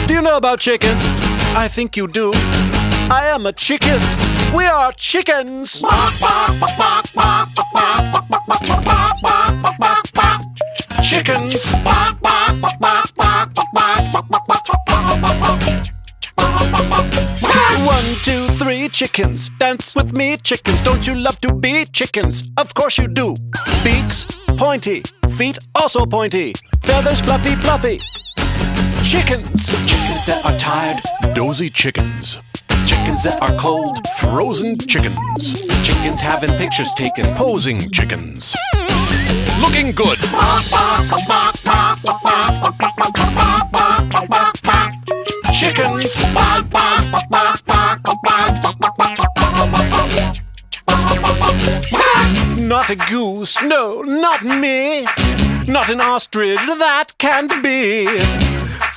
Do you know about chickens? I think you do. I am a chicken. We are chickens. Chickens. 1, 2, 3 chickens. Dance with me, chickens. Don't you love to be chickens? Of course you do. Beaks, pointy. Feet, also pointy. Feathers, fluffy, fluffy. Chickens. Chickens that are tired, dozy chickens. Chickens that are cold, frozen chickens. Chickens having pictures taken, posing chickens. Looking good. Chickens. Not a goose, no, not me. Not an ostrich, that can't be.